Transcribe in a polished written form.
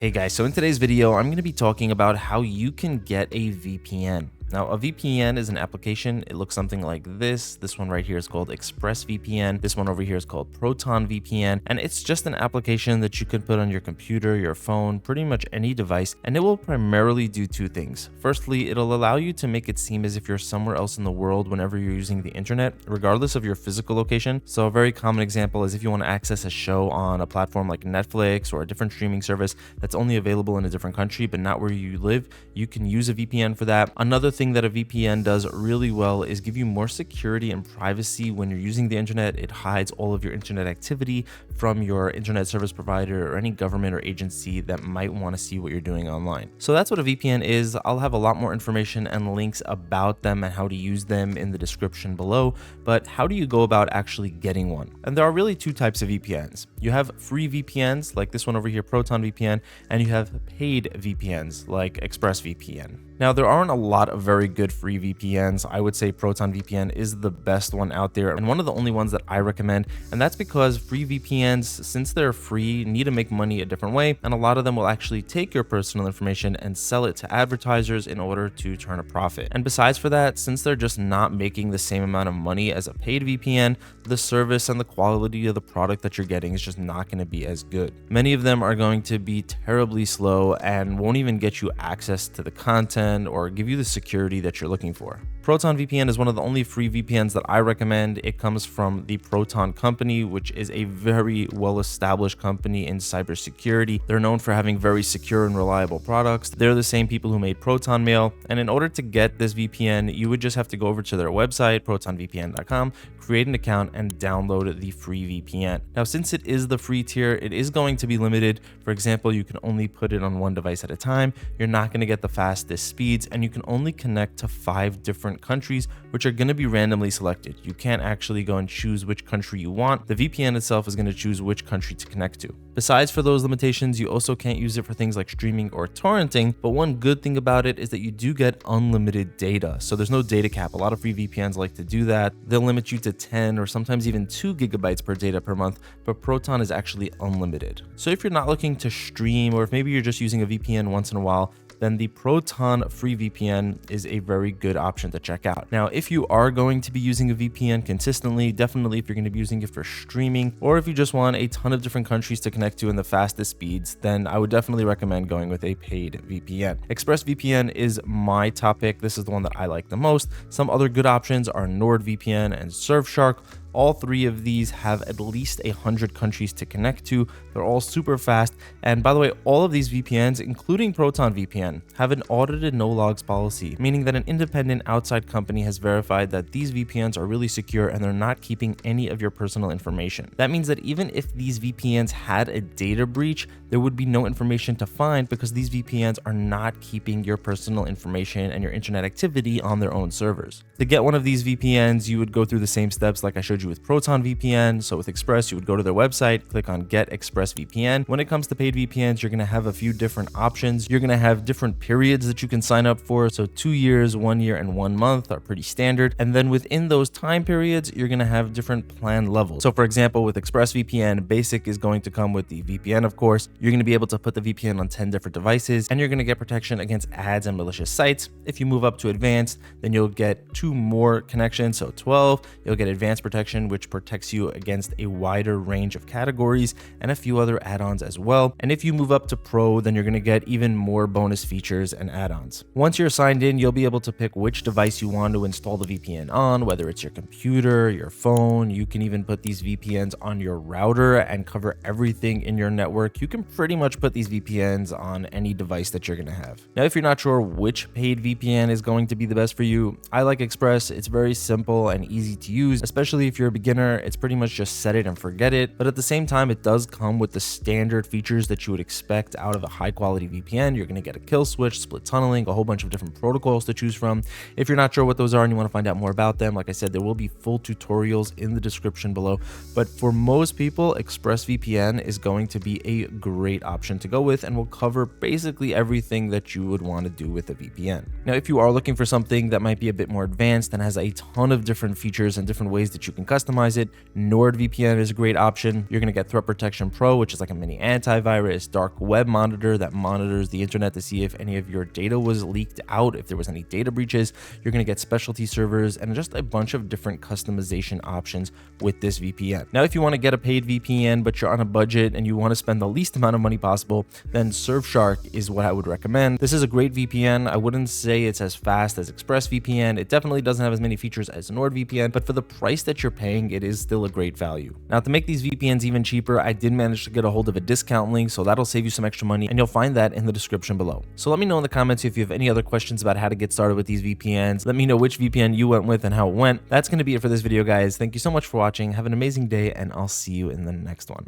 Hey guys, so in today's video, I'm going to be talking about how you can get a VPN. Now, a VPN is an application. It looks something like this. This one right here is called ExpressVPN. This one over here is called Proton VPN. And it's just an application that you can put on your computer, your phone, pretty much any device. And it will primarily do two things. Firstly, it'll allow you to make it seem as if you're somewhere else in the world whenever you're using the internet, regardless of your physical location. So a very common example is if you want to access a show on a platform like Netflix or a different streaming service that's only available in a different country, but not where you live, you can use a VPN for that. Another thing that a VPN does really well is give you more security and privacy when you're using the internet. It hides all of your internet activity from your internet service provider or any government or agency that might want to see what you're doing online. So that's what a VPN is. I'll have a lot more information and links about them and how to use them in the description below. But how do you go about actually getting one? And there are really two types of VPNs. You have free VPNs like this one over here, Proton VPN, and you have paid VPNs like ExpressVPN. Now, there aren't a lot of very good free VPNs. I would say Proton VPN is the best one out there and one of the only ones that I recommend. And that's because free VPNs, since they're free, need to make money a different way. And a lot of them will actually take your personal information and sell it to advertisers in order to turn a profit. And besides for that, since they're just not making the same amount of money as a paid VPN, the service and the quality of the product that you're getting is just not going to be as good. Many of them are going to be terribly slow and won't even get you access to the content or give you the security that you're looking for. Proton VPN is one of the only free VPNs that I recommend. It comes from the Proton company, which is a very well-established company in cybersecurity. They're known for having very secure and reliable products. They're the same people who made Proton Mail. And in order to get this VPN, you would just have to go over to their website, protonvpn.com, create an account, and download the free VPN. Now, since it is the free tier, it is going to be limited. For example, you can only put it on one device at a time. You're not going to get the fastest speeds, and you can only connect to 5 different countries, which are going to be randomly selected. You can't actually go and choose which country you want. The VPN itself is going to choose which country to connect to. Besides for those limitations, you also can't use it for things like streaming or torrenting, but one good thing about it is that you do get unlimited data. So there's no data cap. A lot of free VPNs like to do that. They'll limit you to 10 or sometimes even 2 gigabytes per data per month, but Proton is actually unlimited. So if you're not looking to stream, or if maybe you're just using a VPN once in a while, then the Proton free VPN is a very good option to check out. Now, if you are going to be using a VPN consistently, definitely if you're going to be using it for streaming, or if you just want a ton of different countries to connect to in the fastest speeds, then I would definitely recommend going with a paid VPN. ExpressVPN is my top pick. This is the one that I like the most. Some other good options are NordVPN and Surfshark. All 3 of these have at least 100 countries to connect to. They're all super fast. And by the way, all of these VPNs, including Proton VPN, have an audited no logs policy, meaning that an independent outside company has verified that these VPNs are really secure and they're not keeping any of your personal information. That means that even if these VPNs had a data breach, there would be no information to find because these VPNs are not keeping your personal information and your internet activity on their own servers. To get one of these VPNs, you would go through the same steps like I showed you with Proton VPN. So with Express, you would go to their website, click on Get Express VPN. When it comes to paid VPNs, you're going to have a few different options. You're going to have different periods that you can sign up for. So 2 years, 1 year, and 1 month are pretty standard. And then within those time periods, you're going to have different plan levels. So for example, with Express VPN, basic is going to come with the VPN, of course. You're going to be able to put the VPN on 10 different devices, and you're going to get protection against ads and malicious sites. If you move up to advanced, then you'll get 2 more connections. So 12, you'll get advanced protection, which protects you against a wider range of categories and a few other add-ons as well. And if you move up to Pro, then you're going to get even more bonus features and add-ons. Once you're signed in, you'll be able to pick which device you want to install the VPN on, whether it's your computer, your phone. You can even put these VPNs on your router and cover everything in your network. You can pretty much put these VPNs on any device that you're going to have. Now, if you're not sure which paid VPN is going to be the best for you, I like Express. It's very simple and easy to use, especially if you're a beginner. It's pretty much just set it and forget it. But at the same time, it does come with the standard features that you would expect out of a high quality VPN. You're going to get a kill switch, split tunneling, a whole bunch of different protocols to choose from. If you're not sure what those are and you want to find out more about them, like I said, there will be full tutorials in the description below. But for most people, ExpressVPN is going to be a great option to go with and will cover basically everything that you would want to do with a VPN. Now, if you are looking for something that might be a bit more advanced and has a ton of different features and different ways that you can customize it. NordVPN is a great option. You're going to get Threat Protection Pro, which is like a mini antivirus, dark web monitor that monitors the internet to see if any of your data was leaked out, if there was any data breaches. You're going to get specialty servers and just a bunch of different customization options with this VPN. Now, if you want to get a paid VPN, but you're on a budget and you want to spend the least amount of money possible, then Surfshark is what I would recommend. This is a great VPN. I wouldn't say it's as fast as ExpressVPN. It definitely doesn't have as many features as NordVPN, but for the price that you're paying, it is still a great value. Now, to make these VPNs even cheaper, I did manage to get a hold of a discount link, so that'll save you some extra money, and you'll find that in the description below. So let me know in the comments if you have any other questions about how to get started with these VPNs. Let me know which VPN you went with and how it went. That's going to be it for this video, guys. Thank you so much for watching. Have an amazing day, and I'll see you in the next one.